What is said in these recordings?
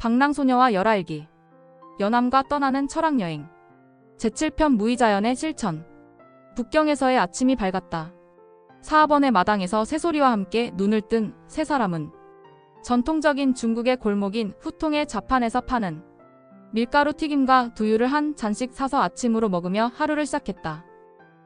방랑소녀와 열알기. 연암과 떠나는 철학여행. 제7편 무의자연의 실천. 북경에서의 아침이 밝았다. 사하번의 마당에서 새소리와 함께 눈을 뜬 세 사람은 전통적인 중국의 골목인 후통의 자판에서 파는 밀가루 튀김과 두유를 한 잔씩 사서 아침으로 먹으며 하루를 시작했다.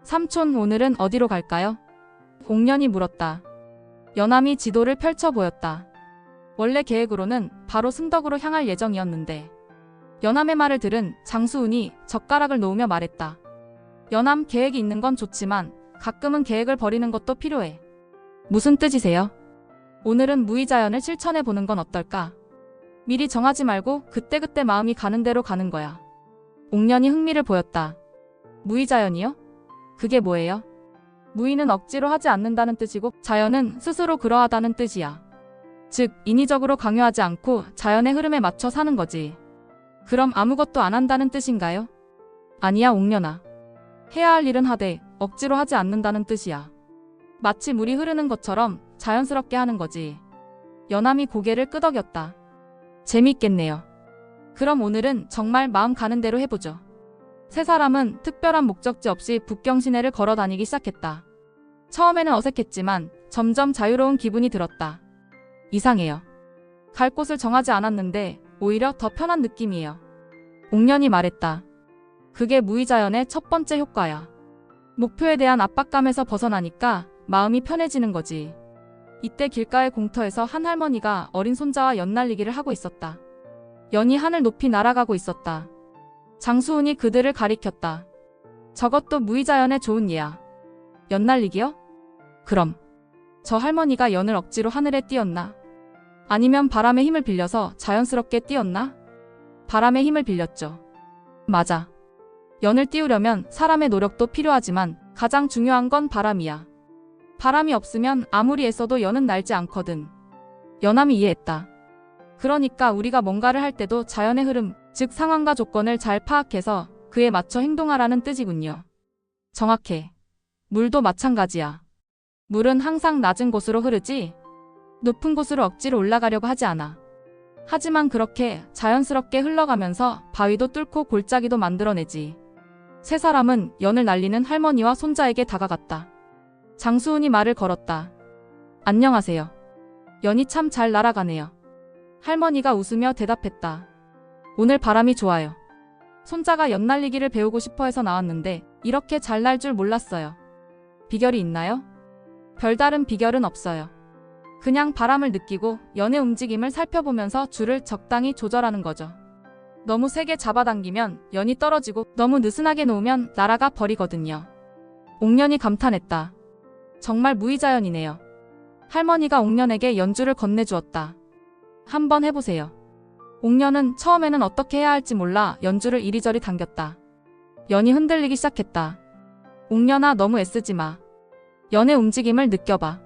삼촌, 오늘은 어디로 갈까요? 옥년이 물었다. 연암이 지도를 펼쳐 보였다. 원래 계획으로는 바로 승덕으로 향할 예정이었는데 연암의 말을 들은 장수운이 젓가락을 놓으며 말했다. 연암, 계획이 있는 건 좋지만 가끔은 계획을 버리는 것도 필요해. 무슨 뜻이세요? 오늘은 무의자연을 실천해 보는 건 어떨까? 미리 정하지 말고 그때그때 마음이 가는 대로 가는 거야. 옥년이 흥미를 보였다. 무의자연이요? 그게 뭐예요? 무의는 억지로 하지 않는다는 뜻이고 자연은 스스로 그러하다는 뜻이야. 즉, 인위적으로 강요하지 않고 자연의 흐름에 맞춰 사는 거지. 그럼 아무것도 안 한다는 뜻인가요? 아니야, 옥년아. 해야 할 일은 하되 억지로 하지 않는다는 뜻이야. 마치 물이 흐르는 것처럼 자연스럽게 하는 거지. 연암이 고개를 끄덕였다. 재밌겠네요. 그럼 오늘은 정말 마음 가는 대로 해보죠. 세 사람은 특별한 목적지 없이 북경 시내를 걸어 다니기 시작했다. 처음에는 어색했지만 점점 자유로운 기분이 들었다. 이상해요. 갈 곳을 정하지 않았는데 오히려 더 편한 느낌이에요. 옥년이 말했다. 그게 무의자연의 첫 번째 효과야. 목표에 대한 압박감에서 벗어나니까 마음이 편해지는 거지. 이때 길가의 공터에서 한 할머니가 어린 손자와 연날리기를 하고 있었다. 연이 하늘 높이 날아가고 있었다. 장수운이 그들을 가리켰다. 저것도 무의자연의 좋은 예야. 연날리기요? 그럼 저 할머니가 연을 억지로 하늘에 띄웠나? 아니면 바람의 힘을 빌려서 자연스럽게 띄웠나? 바람의 힘을 빌렸죠. 맞아. 연을 띄우려면 사람의 노력도 필요하지만 가장 중요한 건 바람이야. 바람이 없으면 아무리 애써도 연은 날지 않거든. 연암이 이해했다. 그러니까 우리가 뭔가를 할 때도 자연의 흐름, 즉 상황과 조건을 잘 파악해서 그에 맞춰 행동하라는 뜻이군요. 정확해. 물도 마찬가지야. 물은 항상 낮은 곳으로 흐르지 높은 곳으로 억지로 올라가려고 하지 않아. 하지만 그렇게 자연스럽게 흘러가면서 바위도 뚫고 골짜기도 만들어내지. 세 사람은 연을 날리는 할머니와 손자에게 다가갔다. 장수운이 말을 걸었다. 안녕하세요. 연이 참 잘 날아가네요. 할머니가 웃으며 대답했다. 오늘 바람이 좋아요. 손자가 연 날리기를 배우고 싶어 해서 나왔는데 이렇게 잘 날 줄 몰랐어요. 비결이 있나요? 별다른 비결은 없어요. 그냥 바람을 느끼고 연의 움직임을 살펴보면서 줄을 적당히 조절하는 거죠. 너무 세게 잡아당기면 연이 떨어지고 너무 느슨하게 놓으면 날아가 버리거든요. 옥년이 감탄했다. 정말 무의자연이네요. 할머니가 옥년에게 연줄을 건네주었다. 한번 해보세요. 옥년은 처음에는 어떻게 해야 할지 몰라 연줄을 이리저리 당겼다. 연이 흔들리기 시작했다. 옥년아, 너무 애쓰지 마. 연의 움직임을 느껴봐.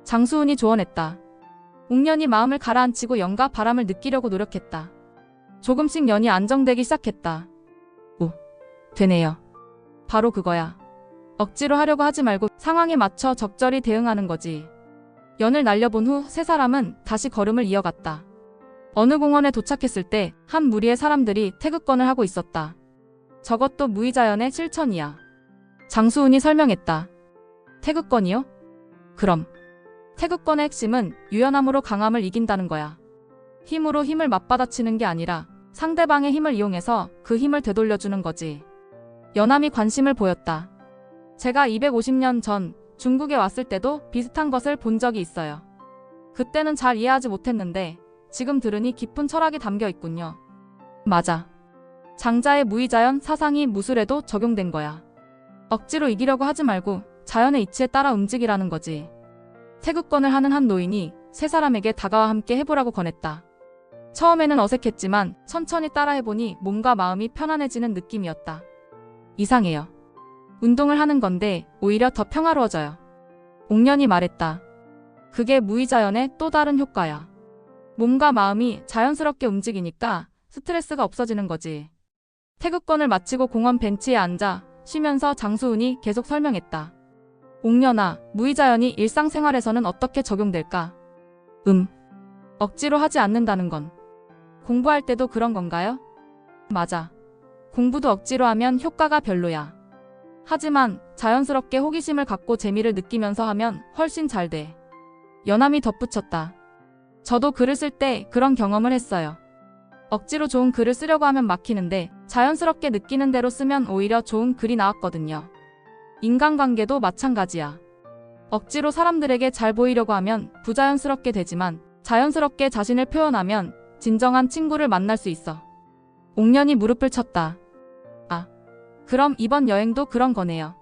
장수운이 조언했다. 옥년이 마음을 가라앉히고 연과 바람을 느끼려고 노력했다. 조금씩 연이 안정되기 시작했다. 오, 되네요. 바로 그거야. 억지로 하려고 하지 말고 상황에 맞춰 적절히 대응하는 거지. 연을 날려본 후 세 사람은 다시 걸음을 이어갔다. 어느 공원에 도착했을 때 한 무리의 사람들이 태극권을 하고 있었다. 저것도 무의자연의 실천이야. 장수운이 설명했다. 태극권이요? 그럼 태극권의 핵심은 유연함으로 강함을 이긴다는 거야. 힘으로 힘을 맞받아치는 게 아니라 상대방의 힘을 이용해서 그 힘을 되돌려주는 거지. 연암이 관심을 보였다. 제가 250년 전 중국에 왔을 때도 비슷한 것을 본 적이 있어요. 그때는 잘 이해하지 못했는데 지금 들으니 깊은 철학이 담겨 있군요. 맞아. 장자의 무의자연 사상이 무술에도 적용된 거야. 억지로 이기려고 하지 말고 자연의 이치에 따라 움직이라는 거지. 태극권을 하는 한 노인이 세 사람에게 다가와 함께 해보라고 권했다. 처음에는 어색했지만 천천히 따라해보니 몸과 마음이 편안해지는 느낌이었다. 이상해요. 운동을 하는 건데 오히려 더 평화로워져요. 옥년이 말했다. 그게 무의자연의 또 다른 효과야. 몸과 마음이 자연스럽게 움직이니까 스트레스가 없어지는 거지. 태극권을 마치고 공원 벤치에 앉아 쉬면서 장수운이 계속 설명했다. 옥년아, 무의자연이 일상생활에서는 어떻게 적용될까? 억지로 하지 않는다는 건 공부할 때도 그런 건가요? 맞아. 공부도 억지로 하면 효과가 별로야. 하지만 자연스럽게 호기심을 갖고 재미를 느끼면서 하면 훨씬 잘 돼. 연함이 덧붙였다. 저도 글을 쓸 때 그런 경험을 했어요. 억지로 좋은 글을 쓰려고 하면 막히는데 자연스럽게 느끼는 대로 쓰면 오히려 좋은 글이 나왔거든요. 인간관계도 마찬가지야. 억지로 사람들에게 잘 보이려고 하면 부자연스럽게 되지만 자연스럽게 자신을 표현하면 진정한 친구를 만날 수 있어. 옥년이 무릎을 쳤다. 아, 그럼 이번 여행도 그런 거네요.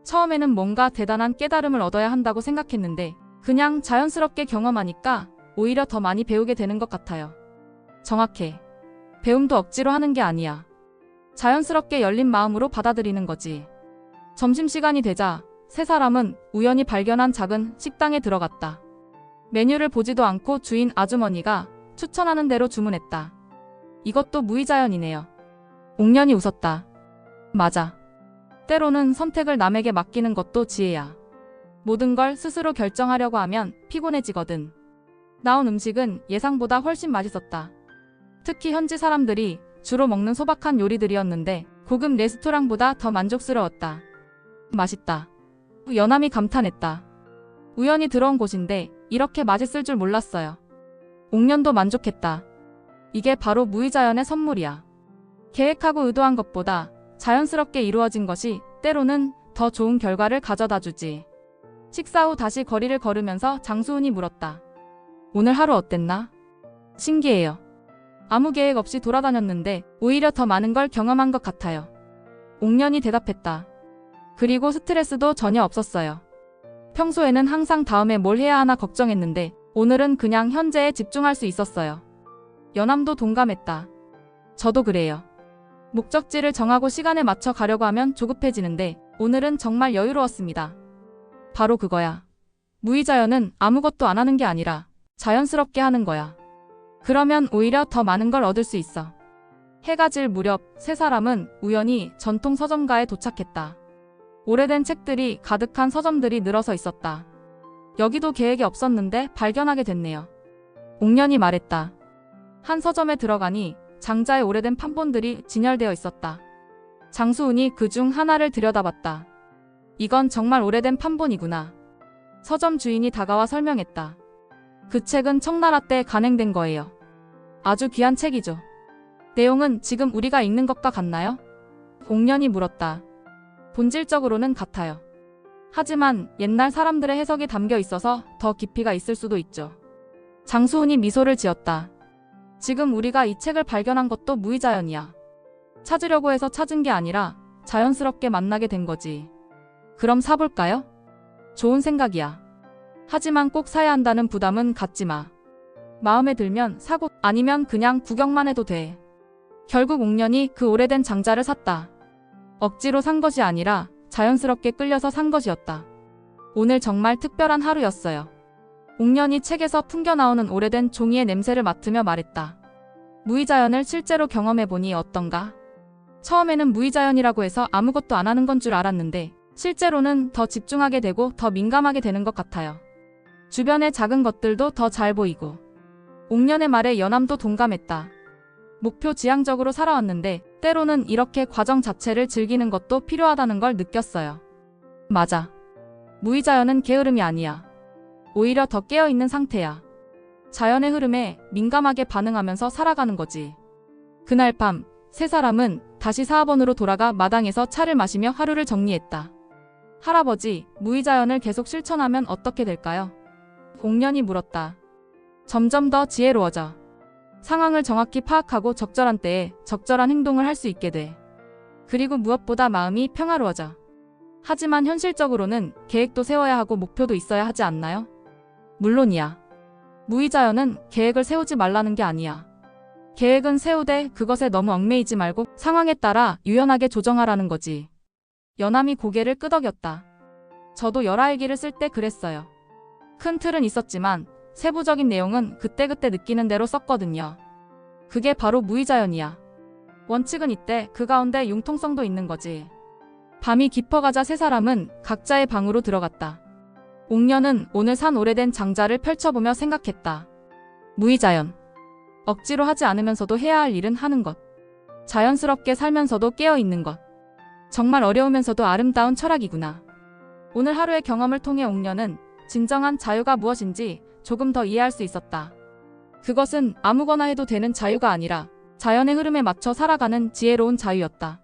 처음에는 뭔가 대단한 깨달음을 얻어야 한다고 생각했는데 그냥 자연스럽게 경험하니까 오히려 더 많이 배우게 되는 것 같아요. 정확해. 배움도 억지로 하는 게 아니야. 자연스럽게 열린 마음으로 받아들이는 거지. 점심시간이 되자 세 사람은 우연히 발견한 작은 식당에 들어갔다. 메뉴를 보지도 않고 주인 아주머니가 추천하는 대로 주문했다. 이것도 무의자연이네요. 옥년이 웃었다. 맞아. 때로는 선택을 남에게 맡기는 것도 지혜야. 모든 걸 스스로 결정하려고 하면 피곤해지거든. 나온 음식은 예상보다 훨씬 맛있었다. 특히 현지 사람들이 주로 먹는 소박한 요리들이었는데 고급 레스토랑보다 더 만족스러웠다. 맛있다. 연함이 감탄했다. 우연히 들어온 곳인데 이렇게 맛있을 줄 몰랐어요. 옥년도 만족했다. 이게 바로 무의자연의 선물이야. 계획하고 의도한 것보다 자연스럽게 이루어진 것이 때로는 더 좋은 결과를 가져다 주지. 식사 후 다시 거리를 걸으면서 장수훈이 물었다. 오늘 하루 어땠나? 신기해요. 아무 계획 없이 돌아다녔는데 오히려 더 많은 걸 경험한 것 같아요. 옥년이 대답했다. 그리고 스트레스도 전혀 없었어요. 평소에는 항상 다음에 뭘 해야 하나 걱정했는데 오늘은 그냥 현재에 집중할 수 있었어요. 연함도 동감했다. 저도 그래요. 목적지를 정하고 시간에 맞춰 가려고 하면 조급해지는데 오늘은 정말 여유로웠습니다. 바로 그거야. 무의자연은 아무것도 안 하는 게 아니라 자연스럽게 하는 거야. 그러면 오히려 더 많은 걸 얻을 수 있어. 해가 질 무렵 세 사람은 우연히 전통 서점가에 도착했다. 오래된 책들이 가득한 서점들이 늘어서 있었다. 여기도 계획이 없었는데 발견하게 됐네요. 옥년이 말했다. 한 서점에 들어가니 장자의 오래된 판본들이 진열되어 있었다. 장수훈이 그중 하나를 들여다봤다. 이건 정말 오래된 판본이구나. 서점 주인이 다가와 설명했다. 그 책은 청나라 때 간행된 거예요. 아주 귀한 책이죠. 내용은 지금 우리가 읽는 것과 같나요? 옥년이 물었다. 본질적으로는 같아요. 하지만 옛날 사람들의 해석이 담겨 있어서 더 깊이가 있을 수도 있죠. 장수훈이 미소를 지었다. 지금 우리가 이 책을 발견한 것도 무의자연이야. 찾으려고 해서 찾은 게 아니라 자연스럽게 만나게 된 거지. 그럼 사볼까요? 좋은 생각이야. 하지만 꼭 사야 한다는 부담은 갖지 마. 마음에 들면 사고 아니면 그냥 구경만 해도 돼. 결국 옥년이 그 오래된 장자를 샀다. 억지로 산 것이 아니라 자연스럽게 끌려서 산 것이었다. 오늘 정말 특별한 하루였어요. 옥년이 책에서 풍겨나오는 오래된 종이의 냄새를 맡으며 말했다. 무의자연을 실제로 경험해보니 어떤가? 처음에는 무의자연이라고 해서 아무것도 안 하는 건 줄 알았는데 실제로는 더 집중하게 되고 더 민감하게 되는 것 같아요. 주변의 작은 것들도 더 잘 보이고. 옥년의 말에 연함도 동감했다. 목표 지향적으로 살아왔는데 때로는 이렇게 과정 자체를 즐기는 것도 필요하다는 걸 느꼈어요. 맞아. 무의자연은 게으름이 아니야. 오히려 더 깨어있는 상태야. 자연의 흐름에 민감하게 반응하면서 살아가는 거지. 그날 밤, 세 사람은 다시 사업원으로 돌아가 마당에서 차를 마시며 하루를 정리했다. 할아버지, 무의자연을 계속 실천하면 어떻게 될까요? 옥년이 물었다. 점점 더 지혜로워져. 상황을 정확히 파악하고 적절한 때에 적절한 행동을 할 수 있게 돼. 그리고 무엇보다 마음이 평화로워져. 하지만 현실적으로는 계획도 세워야 하고 목표도 있어야 하지 않나요? 물론이야. 무의자연은 계획을 세우지 말라는 게 아니야. 계획은 세우되 그것에 너무 얽매이지 말고 상황에 따라 유연하게 조정하라는 거지. 연함이 고개를 끄덕였다. 저도 열아일기를 쓸 때 그랬어요. 큰 틀은 있었지만 세부적인 내용은 그때그때 느끼는 대로 썼거든요. 그게 바로 무의자연이야. 원칙은 있대 그 가운데 융통성도 있는 거지. 밤이 깊어가자 세 사람은 각자의 방으로 들어갔다. 옥년은 오늘 산 오래된 장자를 펼쳐보며 생각했다. 무의자연. 억지로 하지 않으면서도 해야 할 일은 하는 것. 자연스럽게 살면서도 깨어 있는 것. 정말 어려우면서도 아름다운 철학이구나. 오늘 하루의 경험을 통해 옥녀는 진정한 자유가 무엇인지 조금 더 이해할 수 있었다. 그것은 아무거나 해도 되는 자유가 아니라 자연의 흐름에 맞춰 살아가는 지혜로운 자유였다.